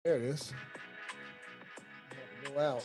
There it is. Go out.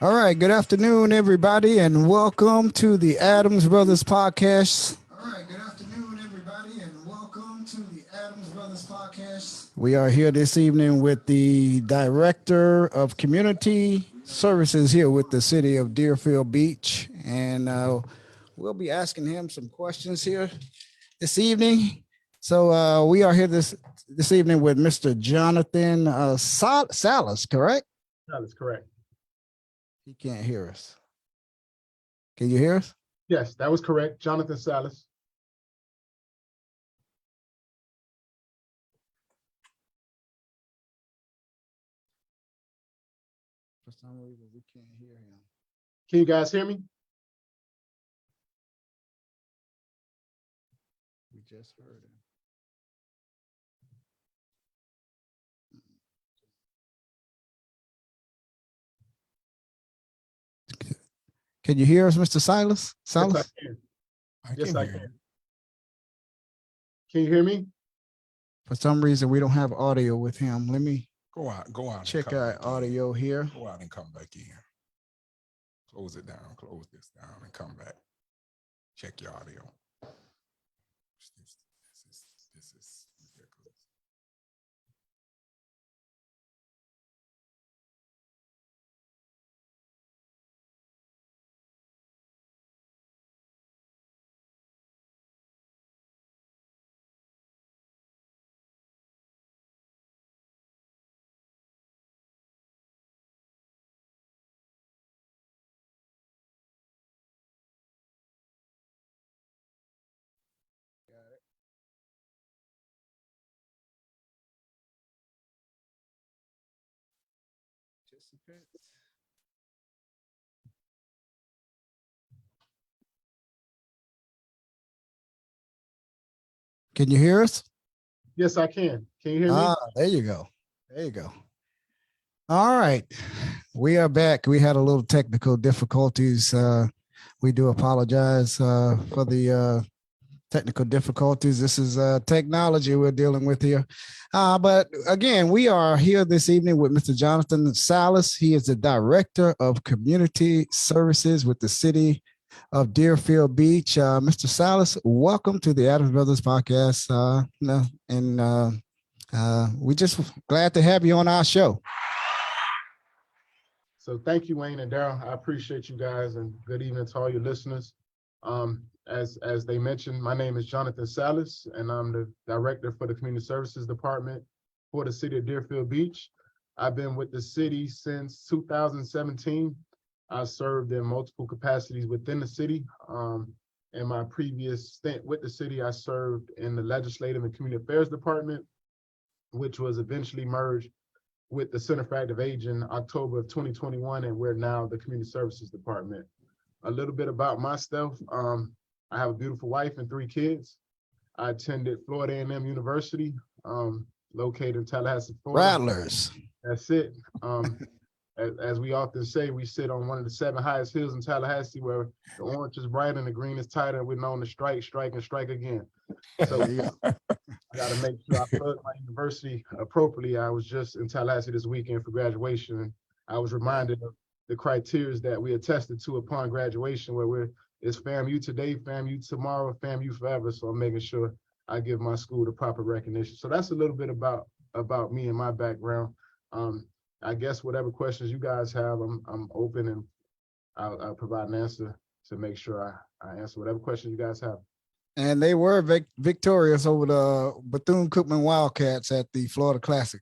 All right. Good afternoon, everybody, and welcome to the Adams Brothers Podcast. All right. Good afternoon, everybody, and welcome to the Adams Brothers Podcast. We are here this evening with the Director of Community Services here with the City of Deerfield Beach, and we'll be asking him some questions here this evening. So we are here this evening with Mr. Jonathan Salas, correct? That is correct. He can't hear us. Can you hear us? Yes, that was correct. Jonathan Salas. For some reason, we can't hear him. Can you guys hear me? We just heard him. Can you hear us, Mr. Silas? Silas? Yes, I can. Can you hear me? For some reason, we don't have audio with him. Let me Go out. check our audio here. Go out and come back in. Close it down. Close this down and come back. Check your audio. This is ridiculous. Can you hear us? Yes, I can. Can you hear me? There you go. There you go. All right. We are back. We had a little technical difficulties. We do apologize for the technical difficulties. This is technology we're dealing with here. But again, we are here this evening with Mr. Jonathan Salas. He is the Director of Community Services with the City of Deerfield Beach. Mr. Salas, welcome to the Adams Brothers Podcast. We're just glad to have you on our show. So thank you, Wayne and Daryl. I appreciate you guys, and good evening to all your listeners. As they mentioned, my name is Jonathan Salas, and I'm the Director for the Community Services Department for the City of Deerfield Beach. I've been with the city since 2017. I served in multiple capacities within the city. In my previous stint with the city, I served in the Legislative and Community Affairs Department, which was eventually merged with the Center for Active Aging in October of 2021, and we're now the Community Services Department. A little bit about myself. I have a beautiful wife and 3 kids. I attended Florida A&M University, located in Tallahassee, Florida. Rattlers. That's it. As we often say, we sit on one of the 7 highest hills in Tallahassee where the orange is bright and the green is tighter, and we're known to strike, and strike again. So I got to make sure I plug my university appropriately. I was just in Tallahassee this weekend for graduation, and I was reminded of the criteria that we attested to upon graduation, where we're it's FAMU today, FAMU tomorrow, FAMU forever. So I'm making sure I give my school the proper recognition. So that's a little bit about me and my background. I guess whatever questions you guys have, I'm open, and I'll provide an answer to make sure I answer whatever questions you guys have. And they were victorious over the Bethune-Cookman Wildcats at the Florida Classic.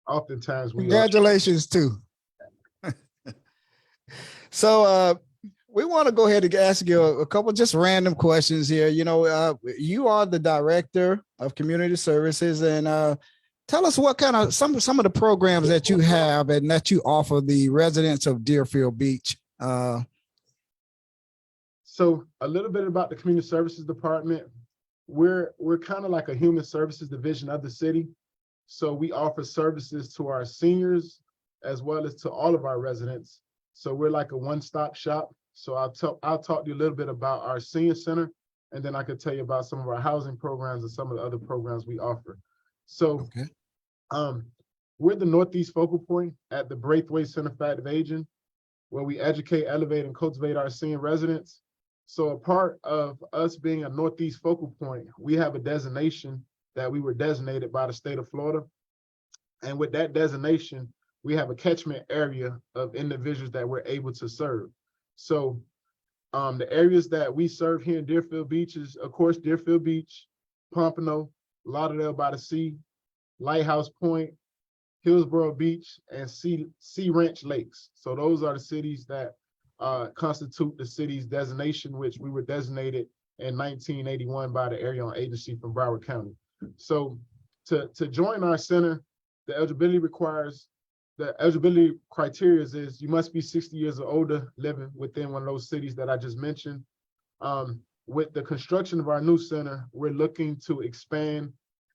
Oftentimes we Congratulations too. So we want to go ahead and ask you a couple just random questions here. You know, you are the director of community services, and tell us what kind of some of the programs that you have and that you offer the residents of Deerfield Beach. So a little bit about the community services department. We're kind of like a human services division of the city. So we offer services to our seniors as well as to all of our residents. So we're like a one-stop shop. So I'll talk to you a little bit about our senior center, and then I could tell you about some of our housing programs and some of the other programs we offer. So we're the Northeast focal point at the Braithwaite Center for Active Aging, where we educate, elevate, and cultivate our senior residents. So a part of us being a Northeast focal point, we have a designation that we were designated by the state of Florida. And with that designation, we have a catchment area of individuals that we're able to serve. So the areas that we serve here in Deerfield Beach is, of course, Deerfield Beach, Pompano, Lauderdale by the Sea, Lighthouse Point, Hillsborough Beach, and Sea Ranch Lakes. So those are the cities that constitute the city's designation, which we were designated in 1981 by the Area on Agency from Broward County. So to join our center, the eligibility criteria is you must be 60 years or older living within one of those cities that I just mentioned. With the construction of our new center, we're looking to expand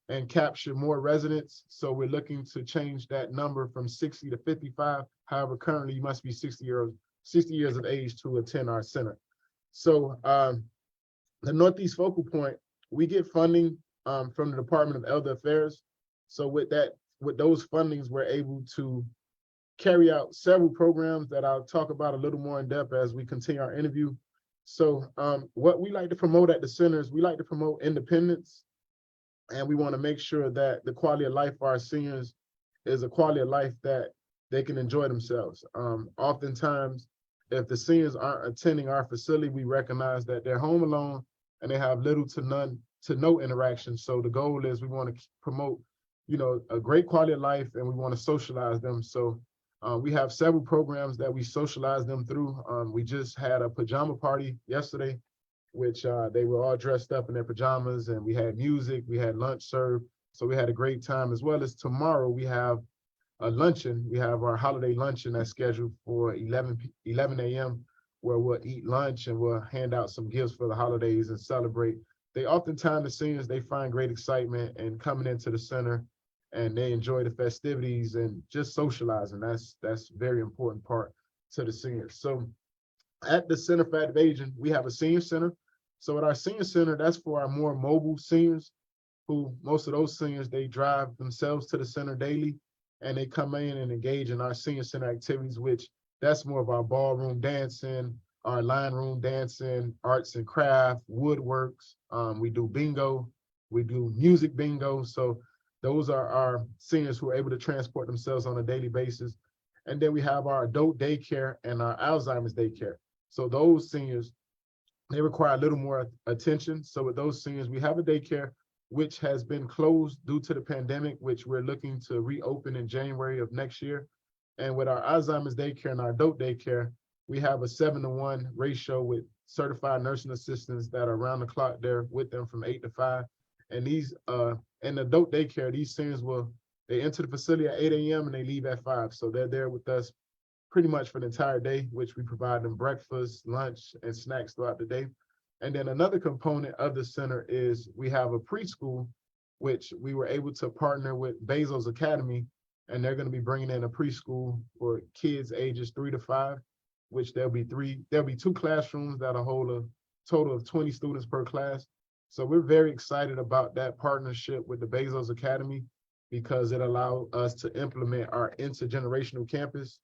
and capture more residents. So we're looking to change that number from 60 to 55. However, currently you must be 60 years of age to attend our center. So the Northeast focal point, we get funding from the Department of Elder Affairs. So with those fundings, we're able to carry out several programs that I'll talk about a little more in depth as we continue our interview. So what we like to promote at the center is we like to promote independence, and we want to make sure that the quality of life for our seniors is a quality of life that they can enjoy themselves. Oftentimes, if the seniors aren't attending our facility, we recognize that they're home alone and they have little to no interaction. So the goal is we want to promote, a great quality of life, and we want to socialize them. So we have several programs that we socialize them through. We just had a pajama party yesterday, which they were all dressed up in their pajamas, and we had music, we had lunch served. So we had a great time, as well as tomorrow we have a luncheon. We have our holiday luncheon that's scheduled for 11 a.m. where we'll eat lunch and we'll hand out some gifts for the holidays and celebrate. Oftentimes the seniors, they find great excitement in coming into the center, and they enjoy the festivities and just socializing. That's a very important part to the seniors. So at the Center for Active Aging, we have a senior center. So at our senior center, that's for our more mobile seniors, who most of those seniors, they drive themselves to the center daily, and they come in and engage in our senior center activities, which that's more of our ballroom dancing, our line room dancing, arts and craft, woodworks. We do bingo, we do music bingo. So those are our seniors who are able to transport themselves on a daily basis. And then we have our adult daycare and our Alzheimer's daycare. So those seniors, they require a little more attention. So with those seniors, we have a daycare which has been closed due to the pandemic, which we're looking to reopen in January of next year. And with our Alzheimer's daycare and our adult daycare, we have a 7-to-1 ratio with certified nursing assistants that are around the clock there with them from 8 to 5. And these, in adult daycare, these seniors they enter the facility at 8 a.m. and they leave at 5. So they're there with us pretty much for the entire day, which we provide them breakfast, lunch, and snacks throughout the day. And then another component of the center is we have a preschool, which we were able to partner with Bezos Academy, and they're going to be bringing in a preschool for kids ages 3 to 5, which there'll be 2 classrooms that'll hold a total of 20 students per class. So we're very excited about that partnership with the Bezos Academy, because it allows us to implement our intergenerational campus,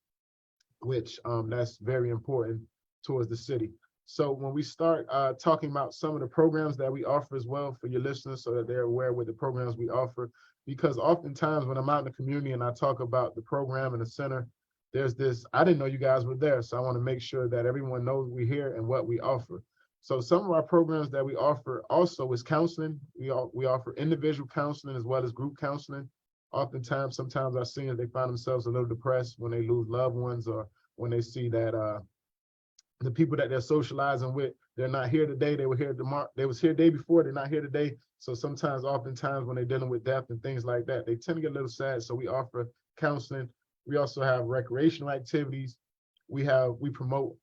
which that's very important towards the city. So when we start talking about some of the programs that we offer as well for your listeners so that they're aware with the programs we offer, because oftentimes when I'm out in the community and I talk about the program and the center, there's this, I didn't know you guys were there. So I want to make sure that everyone knows we're here and what we offer. So some of our programs that we offer also is counseling. We offer individual counseling as well as group counseling. Oftentimes, sometimes our seniors, they find themselves a little depressed when they lose loved ones or when they see that the people that they're socializing with, they're not here today. They were here tomorrow. They was here the day before. They're not here today. So sometimes, oftentimes, when they're dealing with death and things like that, they tend to get a little sad. So we offer counseling. We also have recreational activities. We promote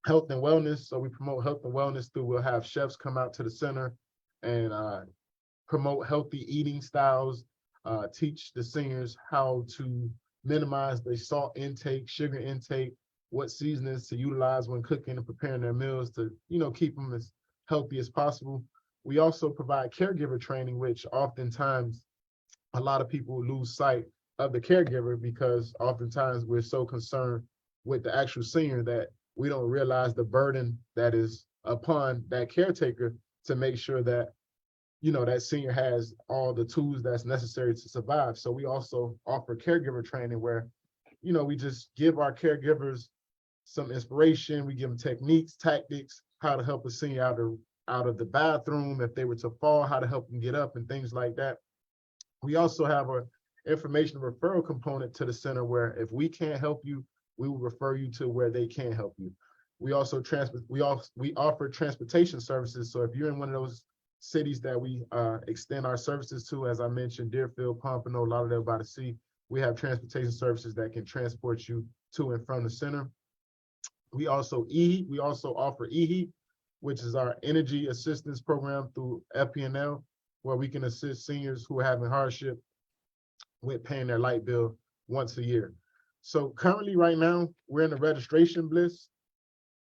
health and wellness. So we promote health and wellness through, we'll have chefs come out to the center and promote healthy eating styles, teach the seniors how to minimize their salt intake, sugar intake, what seasonings to utilize when cooking and preparing their meals to, keep them as healthy as possible. We also provide caregiver training, which oftentimes a lot of people lose sight of the caregiver because oftentimes we're so concerned with the actual senior that we don't realize the burden that is upon that caretaker to make sure that, that senior has all the tools that's necessary to survive. So we also offer caregiver training where, we just give our caregivers some inspiration. We give them techniques, tactics, how to help a senior out of the bathroom. If they were to fall, how to help them get up and things like that. We also have a information referral component to the center where if we can't help you, we will refer you to where they can help you. We also we offer transportation services. So if you're in one of those cities that we extend our services to, as I mentioned, Deerfield, Pompano, Lauderdale by the Sea, we have transportation services that can transport you to and from the center. We also offer EHEAT, which is our energy assistance program through FPNL, where we can assist seniors who are having hardship with paying their light bill once a year. So currently right now, we're in the registration bliss.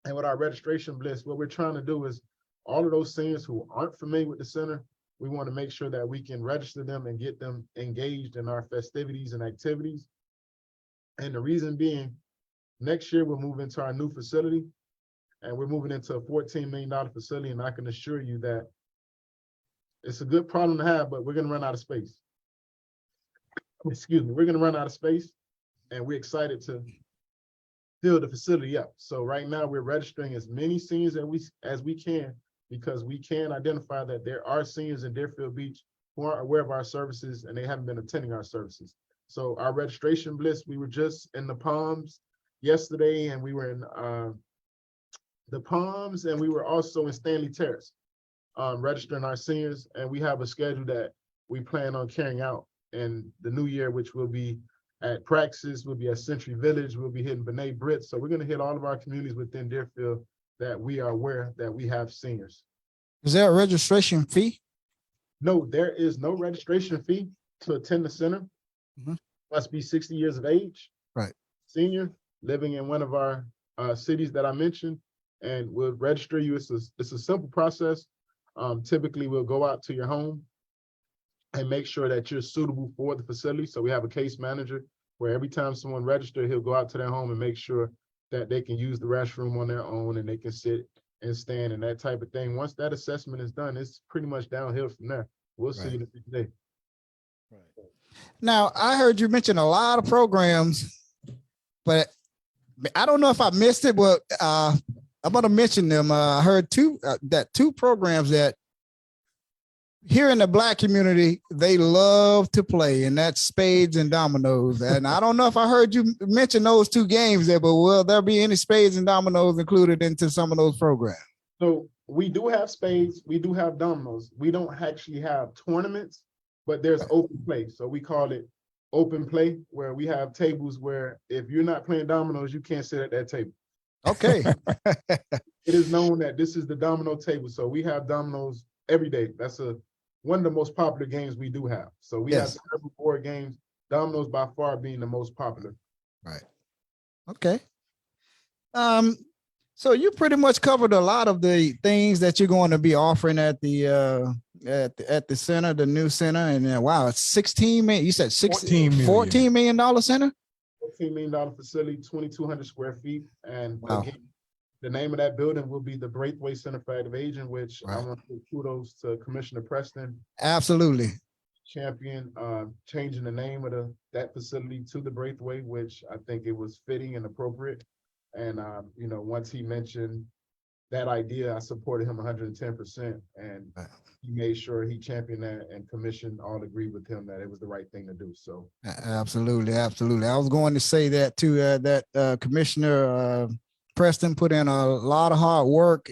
And with our registration bliss, what we're trying to do is all of those seniors who aren't familiar with the center, we want to make sure that we can register them and get them engaged in our festivities and activities. And the reason being, next year we'll move into our new facility and we're moving into a $14 million facility. And I can assure you that it's a good problem to have, but we're going to run out of space. Excuse me, we're going to run out of space and we're excited to fill the facility up. So right now we're registering as many seniors as we can because we can identify that there are seniors in Deerfield Beach who aren't aware of our services and they haven't been attending our services. So our registration bliss, we were just in the Palms yesterday and we were in the Palms and we were also in Stanley Terrace registering our seniors, and we have a schedule that we plan on carrying out in the new year, which will be at Praxis, we'll be at Century Village, we'll be hitting B'nai B'rith. So we're going to hit all of our communities within Deerfield that we are aware that we have seniors. Is there a registration fee? No, there is no registration fee to attend the center. Mm-hmm. Must be 60 years of age. Right. Senior, living in one of our cities that I mentioned, and we'll register you. It's a simple process. Typically, we'll go out to your home and make sure that you're suitable for the facility. So we have a case manager where every time someone registers, he'll go out to their home and make sure that they can use the restroom on their own and they can sit and stand and that type of thing. Once that assessment is done, it's pretty much downhill from there. We'll see you today. Right. Now, I heard you mention a lot of programs, but I don't know if I missed it, but I'm going to mention them. I heard two programs that here in the Black community, they love to play, and that's spades and dominoes. And I don't know if I heard you mention those two games there, but will there be any spades and dominoes included into some of those programs? So we do have spades, we do have dominoes. We don't actually have tournaments, but there's open play. So we call it open play, where we have tables where if you're not playing dominoes, you can't sit at that table. Okay. It is known that this is the domino table. So we have dominoes every day. That's one of the most popular games we do have. So we have several board games, dominoes by far being the most popular. Right. Okay. So you pretty much covered a lot of the things that you're going to be offering at the center, the new center. And wow, it's 16 million. You said $14 million center? $14 million facility, 2,200 square feet. And wow. Again, The name of that building will be the Braithwaite Center for Active Aging, which I Right. want to give kudos to Commissioner Preston, Absolutely. champion changing the name of that facility to the Braithwaite, which I think it was fitting and appropriate. And once he mentioned that idea, I supported him 110%, and Right. he made sure he championed that, and commission all agreed with him that it was the right thing to do. So Absolutely, absolutely. I was going to say that too. That Commissioner Preston put in a lot of hard work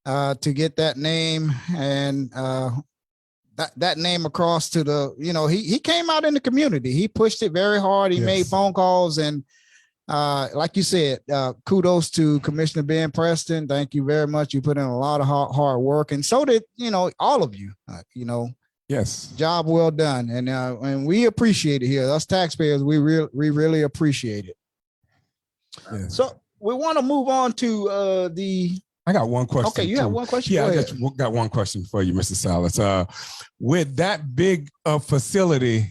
to get that name and that name across to the. He came out in the community. He pushed it very hard. He made phone calls and. Like you said, kudos to Commissioner Ben Preston. Thank you very much. You put in a lot of hard work, and so did all of you. Yes. Job well done, and we appreciate it here. Us taxpayers, we really appreciate it. Yes. So we want to move on to the. I got one question. Okay, you have one question. Yeah, Go I got one question for you, Mr. Salas. With that big facility,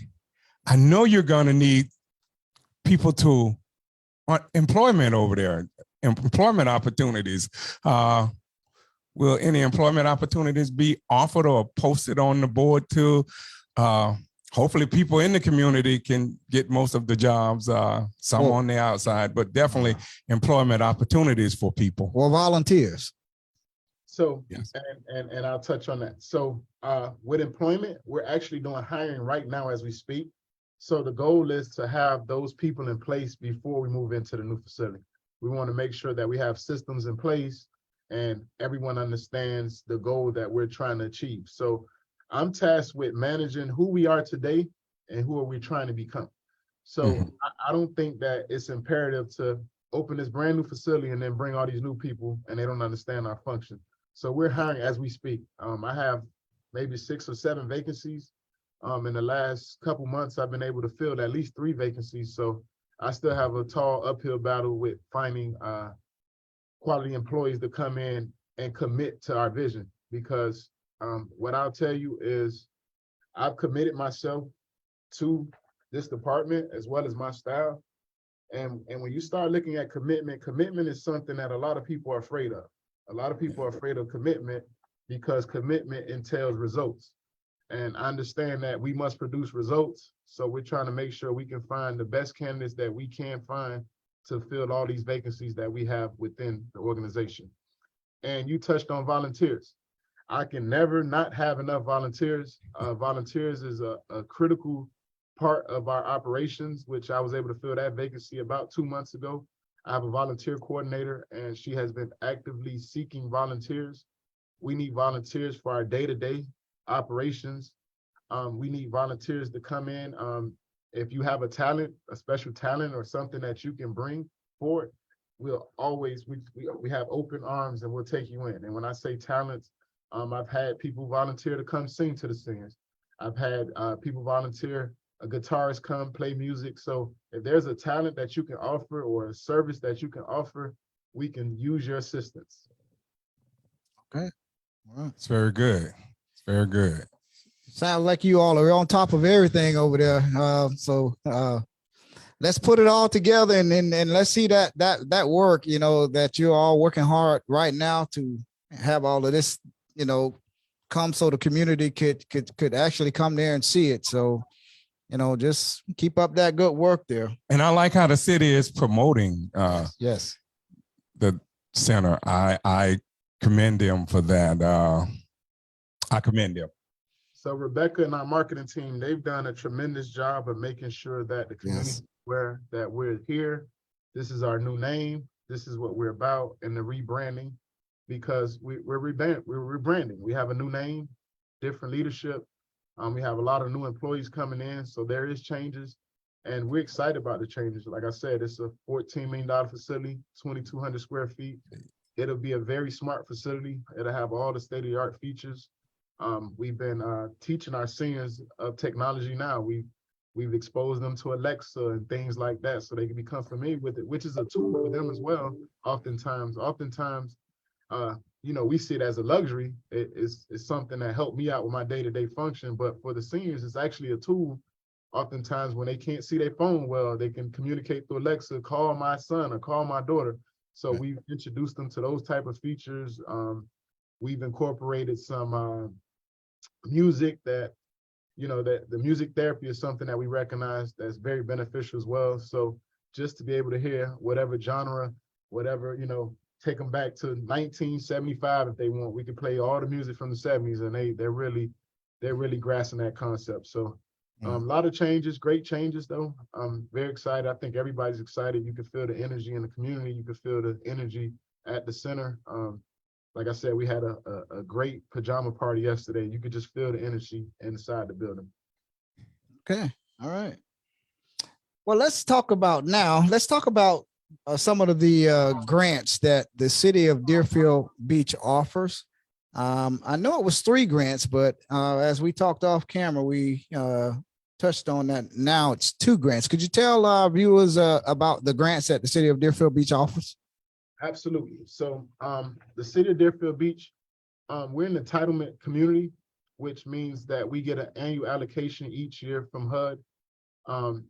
I know you're going to need people to. Employment over there, employment opportunities. Will any employment opportunities be offered or posted on the board too? Hopefully people in the community can get most of the jobs, some on the outside, but definitely employment opportunities for people. Or volunteers. So, yes. and I'll touch on that. So with employment, we're actually doing hiring right now as we speak. So the goal is to have those people in place before we move into the new facility. We want to make sure that we have systems in place and everyone understands the goal that we're trying to achieve. So I'm tasked with managing who we are today and who are we trying to become. So I don't think that it's imperative to open this brand new facility and then bring all these new people and they don't understand our function. So we're hiring as we speak. I have maybe 6 or 7 vacancies. In the last couple months, I've been able to fill at least 3 vacancies. So I still have a tall uphill battle with finding quality employees to come in and commit to our vision. Because what I'll tell you is I've committed myself to this department as well as my staff. And when you start looking at commitment is something that a lot of people are afraid of. A lot of people are afraid of commitment because commitment entails results. And I understand that we must produce results. So we're trying to make sure we can find the best candidates that we can find to fill all these vacancies that we have within the organization. And you touched on volunteers. I can never not have enough volunteers. Volunteers is a critical part of our operations, which I was able to fill that vacancy about 2 months ago. I have a volunteer coordinator and she has been actively seeking volunteers. We need volunteers for our day-to-day operations. We need volunteers to come in. If you have a talent, a special talent or something that you can bring forward, we'll always, we have open arms and we'll take you in. And when I say talents, I've had people volunteer to come sing to the singers. I've had people volunteer, a guitarist come play music. So if there's a talent that you can offer or a service that you can offer, we can use your assistance. Okay. All right. It's very good. It's very good. Sounds like you all are on top of everything over there. So let's put it all together and let's see that work, that you're all working hard right now to have all of this, come so the community could actually come there and see it. So, just keep up that good work there. And I like how the city is promoting yes. the center. I commend them for that. I commend them. So Rebecca and our marketing team, they've done a tremendous job of making sure that the community is aware that we're here. This is our new name. This is what we're about, and the rebranding, because we're rebranding. We have a new name, different leadership. We have a lot of new employees coming in, so there is changes, and we're excited about the changes. Like I said, it's a $14 million facility, 2,200 square feet. It'll be a very smart facility. It'll have all the state-of-the-art features. We've been teaching our seniors of technology now. We've exposed them to Alexa and things like that so they can become familiar with it, which is a tool for them as well. Oftentimes, we see it as a luxury. It's something that helped me out with my day-to-day function, but for the seniors, it's actually a tool. Oftentimes when they can't see their phone well, they can communicate through Alexa, call my son or call my daughter. So we've introduced them to those type of features. We've incorporated some music that, that the music therapy is something that we recognize that's very beneficial as well. So just to be able to hear whatever genre, whatever, take them back to 1975 if they want. We could play all the music from the 70s, and they're really grasping that concept. So a lot of changes, great changes though. I'm very excited. I think everybody's excited. You can feel the energy in the community. You can feel the energy at the center. Like I said, we had a great pajama party yesterday. You could just feel the energy inside the building. Okay. All right. Well, let's talk about some of the grants that the city of Deerfield Beach offers. I know it was 3 grants, but as we talked off camera, we touched on that. Now it's 2 grants. Could you tell our viewers about the grants that the city of Deerfield Beach offers? Absolutely. So the city of Deerfield Beach, we're an entitlement community, which means that we get an annual allocation each year from HUD.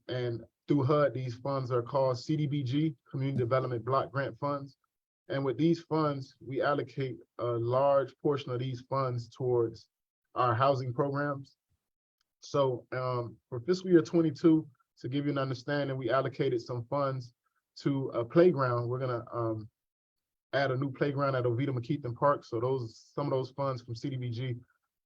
And through HUD, these funds are called CDBG, Community Development Block Grant Funds. And with these funds, we allocate a large portion of these funds towards our housing programs. So for fiscal year 22, to give you an understanding, we allocated some funds to a playground. We're gonna add a new playground at Oviedo McKeithen Park. So some of those funds from CDBG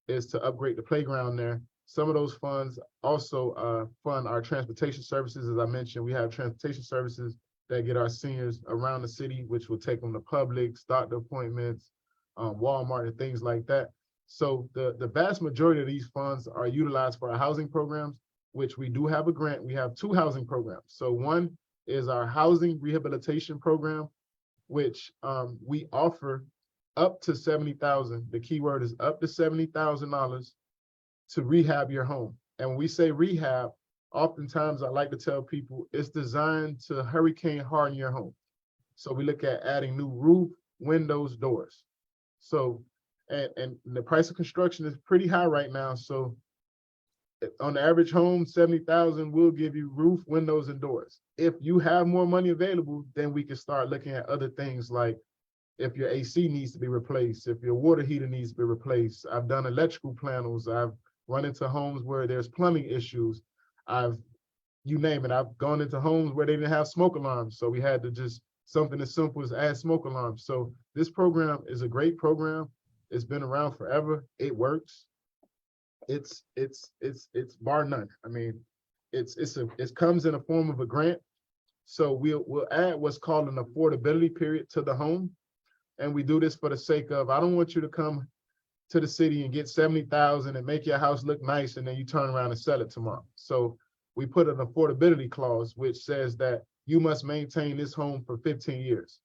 is to upgrade the playground there. Some of those funds also fund our transportation services. As I mentioned, we have transportation services that get our seniors around the city, which will take them to Publix, doctor appointments, Walmart, and things like that. So the vast majority of these funds are utilized for our housing programs, which we do have a grant. We have 2 housing programs. So one is our housing rehabilitation program, which we offer up to $70,000. The key word is up to $70,000 to rehab your home. And when we say rehab, oftentimes I like to tell people it's designed to hurricane harden your home. So we look at adding new roof, windows, doors. So, and the price of construction is pretty high right now. So on the average home, $70,000 will give you roof, windows, and doors. If you have more money available, then we can start looking at other things like if your AC needs to be replaced, if your water heater needs to be replaced. I've done electrical panels. I've run into homes where there's plumbing issues. You name it. I've gone into homes where they didn't have smoke alarms. So we had to just something as simple as add smoke alarms. So this program is a great program. It's been around forever. It works. It's bar none. I mean, it comes in a form of a grant. So we'll add what's called an affordability period to the home. And we do this for the sake of, I don't want you to come to the city and get $70,000 and make your house look nice, and then you turn around and sell it tomorrow. So we put an affordability clause, which says that you must maintain this home for 15 years.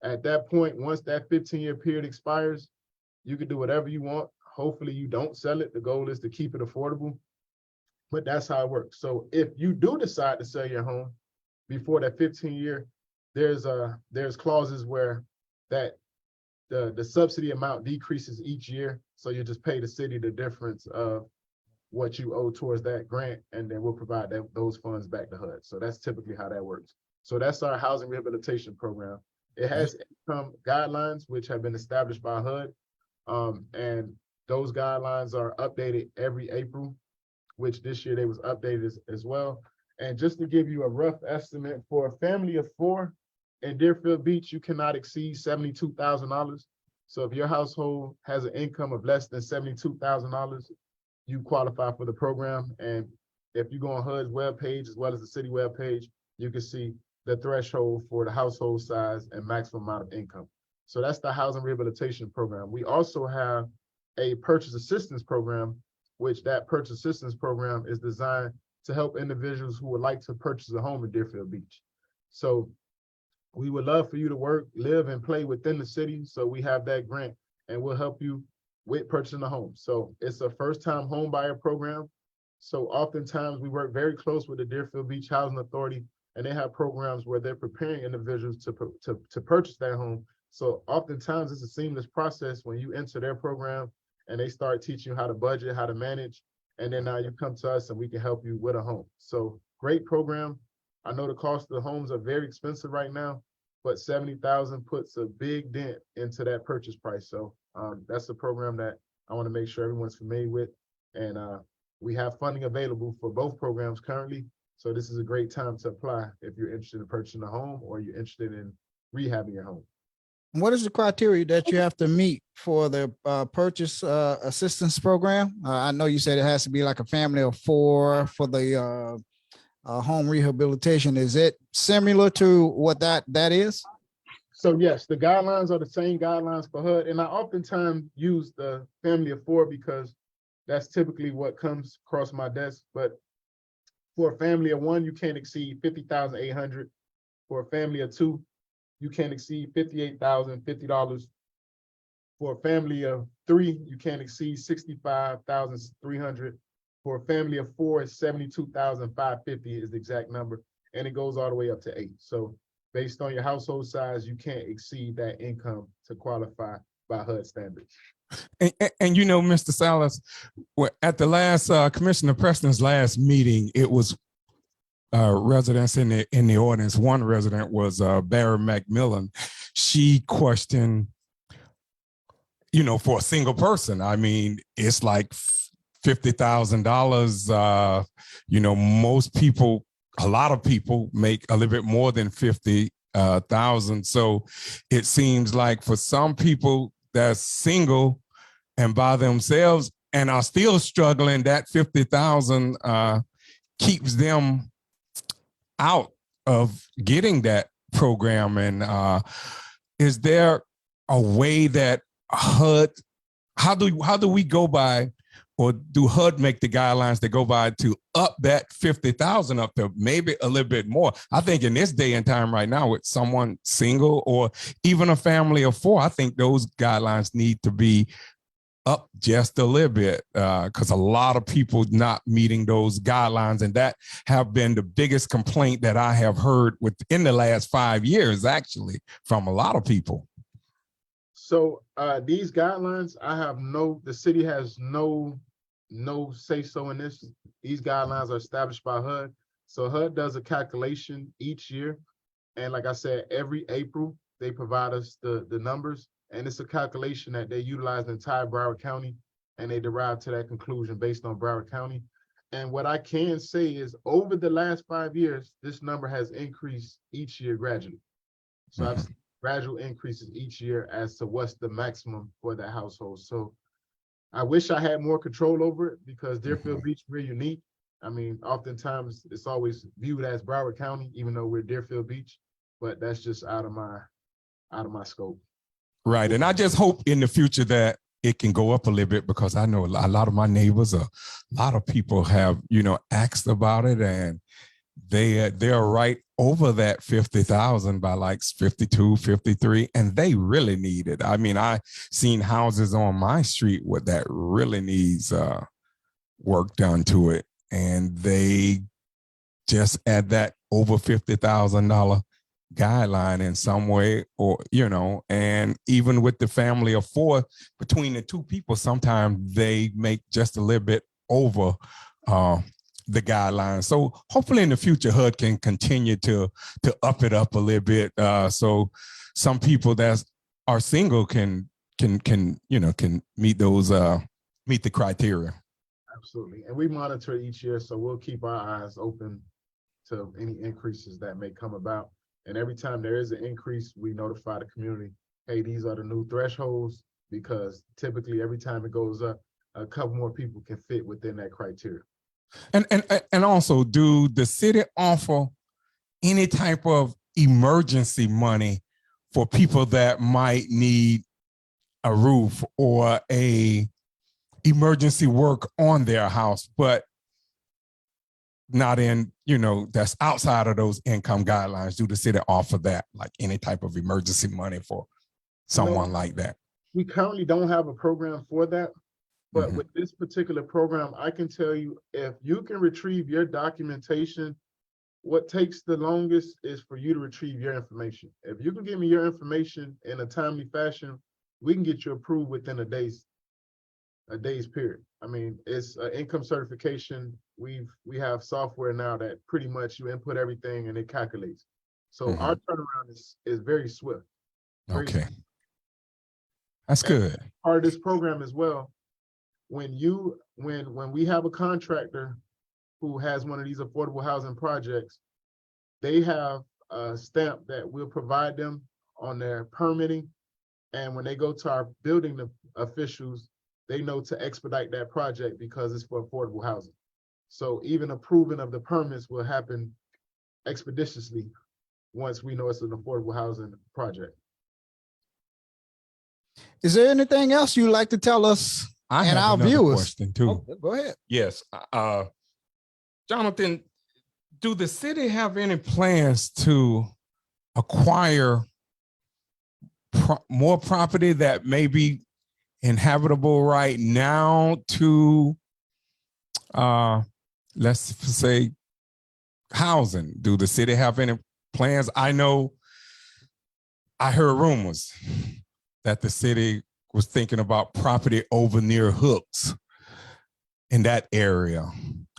At that point, once that 15-year period expires, you can do whatever you want. Hopefully you don't sell it. The goal is to keep it affordable, but that's how it works. So if you do decide to sell your home before that 15-year, there's clauses where that the subsidy amount decreases each year. So you just pay the city the difference of what you owe towards that grant, and then we'll provide those funds back to HUD. So that's typically how that works. So that's our housing rehabilitation program. It has income guidelines, which have been established by HUD. And those guidelines are updated every April, which this year they was updated as well. And just to give you a rough estimate, for a family of 4 in Deerfield Beach, you cannot exceed $72,000. So if your household has an income of less than $72,000, you qualify for the program. And if you go on HUD's webpage as well as the city webpage, you can see the threshold for the household size and maximum amount of income. So that's the housing rehabilitation program. We also have a purchase assistance program, which that purchase assistance program is designed to help individuals who would like to purchase a home in Deerfield Beach. So we would love for you to work, live, and play within the city. So we have that grant, and we'll help you with purchasing a home. So it's a first-time home buyer program. So oftentimes we work very close with the Deerfield Beach Housing Authority, and they have programs where they're preparing individuals to purchase that home. So oftentimes it's a seamless process when you enter their program and they start teaching you how to budget, how to manage, and then now you come to us and we can help you with a home. So great program. I know the cost of the homes are very expensive right now. but 70,000 puts a big dent into that purchase price. So that's a program that I want to make sure everyone's familiar with. And we have funding available for both programs currently. So this is a great time to apply if you're interested in purchasing a home or you're interested in rehabbing your home. What is the criteria that you have to meet for the purchase assistance program? I know you said it has to be like a family of 4 for the home rehabilitation. Is it similar to what that is? So yes, the guidelines are the same guidelines for HUD. And I oftentimes use the family of 4 because that's typically what comes across my desk. But for a family of 1, you can't exceed 50,800. For a family of 2, you can't exceed $58,050. For a family of 3, you can't exceed 65,300. For a family of 4, it's 72,550 is the exact number, and it goes all the way up to 8. So based on your household size, you can't exceed that income to qualify by HUD standards. And you know, Mr. Salas, at the last Commissioner Preston's last meeting, it was residents in the audience. One resident was Barry McMillan. She questioned, you know, for a single person, I mean, it's like $50,000. You know, most people, a lot of people make a little bit more than 50,000. So it seems like for some people that's single and by themselves and are still struggling, that 50,000 keeps them out of getting that program. And is there a way that HUD, how do we go by, or do HUD make the guidelines that go by to up that 50,000 up to maybe a little bit more? I think in this day and time right now with someone single or even a family of 4, I think those guidelines need to be up just a little bit because a lot of people not meeting those guidelines, and that have been the biggest complaint that I have heard within the last 5 years, actually, from a lot of people. So these guidelines, the city has no say so in this. These guidelines are established by HUD. So HUD does a calculation each year. And like I said, every April, they provide us the numbers. And it's a calculation that they utilize in entire Broward County, and they derive to that conclusion based on Broward County. And what I can say is over the last 5 years, this number has increased each year gradually. So I've seen gradual increases each year as to what's the maximum for that household. So I wish I had more control over it because Deerfield Beach, we're unique. I mean, oftentimes it's always viewed as Broward County, even though we're Deerfield Beach, but that's just out of my scope. Right. And I just hope in the future that it can go up a little bit, because I know a lot of my neighbors, a lot of people have, you know, asked about it, and they're right over that 50,000 by like 52, 53, and they really need it. I mean, I seen houses on my street where that really needs work done to it, and they just add that over $50,000 guideline in some way, or, you know, and even with the family of 4, between the 2 people, sometimes they make just a little bit over the guidelines. So hopefully in the future, HUD can continue to up it up a little bit. So some people that are single can meet those, meet the criteria. Absolutely. And we monitor each year, so we'll keep our eyes open to any increases that may come about. And every time there is an increase, we notify the community, hey, these are the new thresholds, because typically every time it goes up, a couple more people can fit within that criteria. And also, do the city offer any type of emergency money for people that might need a roof or a emergency work on their house, but not in, you know, that's outside of those income guidelines? Do the city offer that, like any type of emergency money for someone like that? We currently don't have a program for that. But with this particular program, I can tell you, if you can retrieve your documentation, what takes the longest is for you to retrieve your information. If you can give me your information in a timely fashion, we can get you approved within a day's period. I mean, it's an income certification. We have software now that pretty much you input everything and it calculates. So our turnaround is very swift. Okay. That's good. Part of this program as well, when we have a contractor who has one of these affordable housing projects, they have a stamp that we'll provide them on their permitting. And when they go to our building officials, they know to expedite that project because it's for affordable housing. So even approving of the permits will happen expeditiously once we know it's an affordable housing project. Is there anything else you'd like to tell us I and have our another viewers? question too. Oh, go ahead. Yes. Jonathan, do the city have any plans to acquire more property that may be inhabitable right now to, let's say, housing? Do the city have any plans? I know I heard rumors that the city was thinking about property over near Hooks in that area.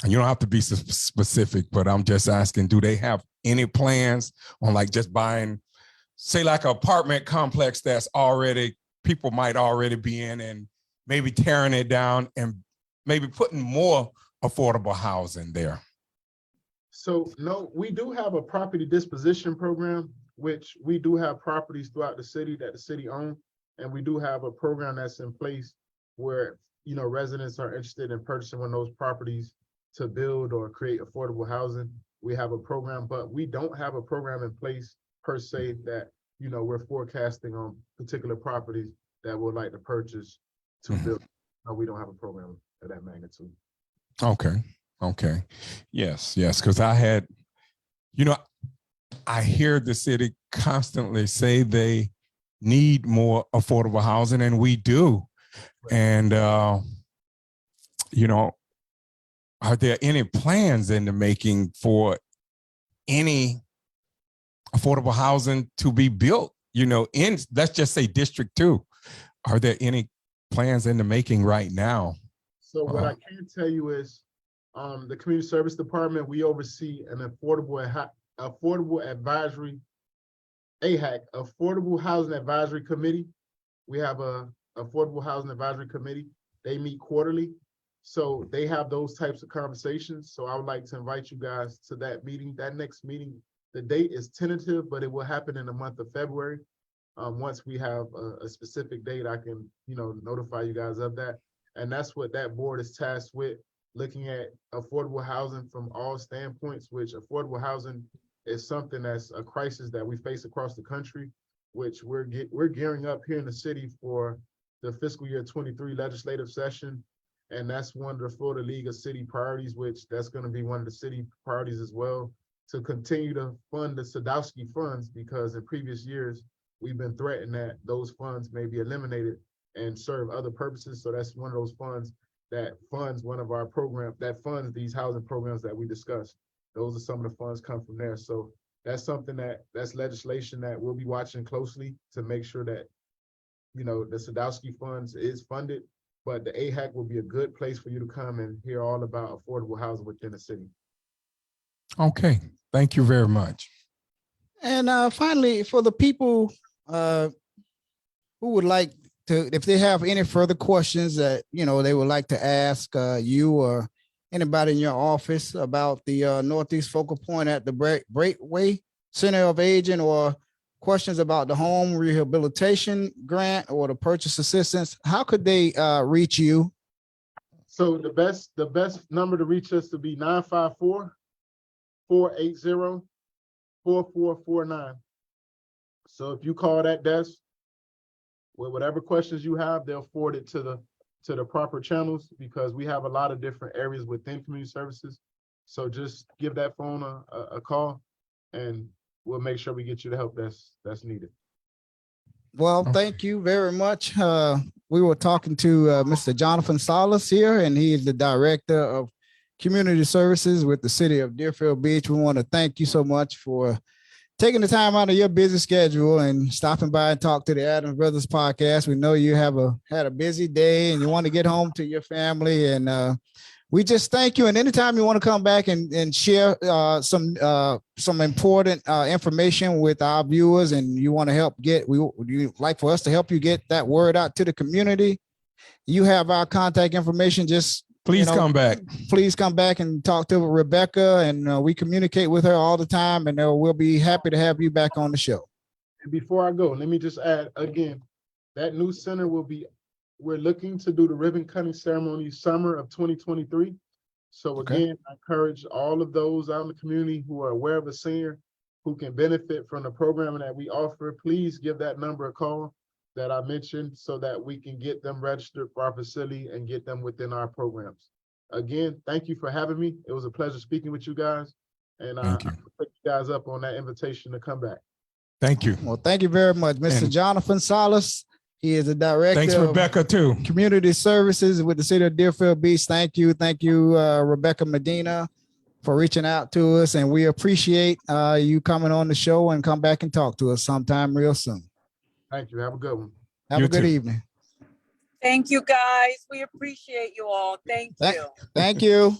And you don't have to be specific, but I'm just asking, do they have any plans on like just buying, say like an apartment complex that's already, people might already be in, and maybe tearing it down and maybe putting more affordable housing there? So no, we do have a property disposition program, which we do have properties throughout the city that the city owns. And we do have a program that's in place where, you know, residents are interested in purchasing one of those properties to build or create affordable housing. We have a program, but we don't have a program in place per se that, you know, we're forecasting on particular properties that we'd like to purchase to build. No, we don't have a program of that magnitude. Okay. Yes. Because I had, you know, I hear the city constantly say they need more affordable housing, and we do. And, you know, are there any plans in the making for any affordable housing to be built, you know, in, let's just say District 2? Are there any plans in the making right now? So what I can tell you is the Community Service Department, we oversee an affordable advisory, AHAC, Affordable Housing Advisory Committee. We have a Affordable Housing Advisory Committee. They meet quarterly. So they have those types of conversations. So I would like to invite you guys to that meeting. That next meeting, the date is tentative, but it will happen in the month of February. Once we have a specific date, I can, you know, notify you guys of that. And that's what that board is tasked with, looking at affordable housing from all standpoints, which affordable housing is something that's a crisis that we face across the country, which we're gearing up here in the city for the fiscal year 23 legislative session. And that's one of the Florida League of City priorities, which that's going to be one of the city priorities as well, to continue to fund the Sadowski funds, because in previous years, we've been threatened that those funds may be eliminated and serve other purposes. So that's one of those funds that funds one of our programs, that funds these housing programs that we discussed. Those are some of the funds come from there. So that's something that's legislation that we'll be watching closely to make sure that, you know, the Sadowski funds is funded, but the AHAC will be a good place for you to come and hear all about affordable housing within the city. Okay, thank you very much. And finally, for the people who would like to, if they have any further questions that, you know, they would like to ask you or anybody in your office about the Northeast Focal Point at the Braithwaite Center of Aging, or questions about the home rehabilitation grant or the purchase assistance, how could they reach you? So the best number to reach us to be 954-480-4449. So if you call that desk with whatever questions you have, they'll forward it to the proper channels, because we have a lot of different areas within community services. So just give that phone a call, and we'll make sure we get you the help that's needed. Well, thank you very much. We were talking to Mr. Jonathan Salas here, and he is the Director of Community Services with the City of Deerfield Beach. We want to thank you so much for taking the time out of your busy schedule and stopping by and talk to the Adams Brothers podcast. We know you have had a busy day and you want to get home to your family, and we just thank you. And anytime you want to come back and share some important information with our viewers, and you want to help you like for us to help you get that word out to the community, you have our contact information. Just Please come back. Please come back and talk to Rebecca, and we communicate with her all the time, and we'll be happy to have you back on the show. And before I go, let me just add again, that new center we're looking to do the ribbon cutting ceremony summer of 2023. So again, I encourage all of those out in the community who are aware of a senior who can benefit from the programming that we offer. Please give that number a call that I mentioned so that we can get them registered for our facility and get them within our programs. Again, thank you for having me. It was a pleasure speaking with you guys. And I put you guys up on that invitation to come back. Thank you. Well, thank you very much, Mr. Jonathan Salas. He is the director. Thanks, Rebecca, too. Community Services with the City of Deerfield Beach. Thank you, Rebecca Medina, for reaching out to us, and we appreciate you coming on the show and come back and talk to us sometime real soon. Thank you. Have a good one. Have a good evening. Thank you, guys. We appreciate you all. Thank you. Thank you.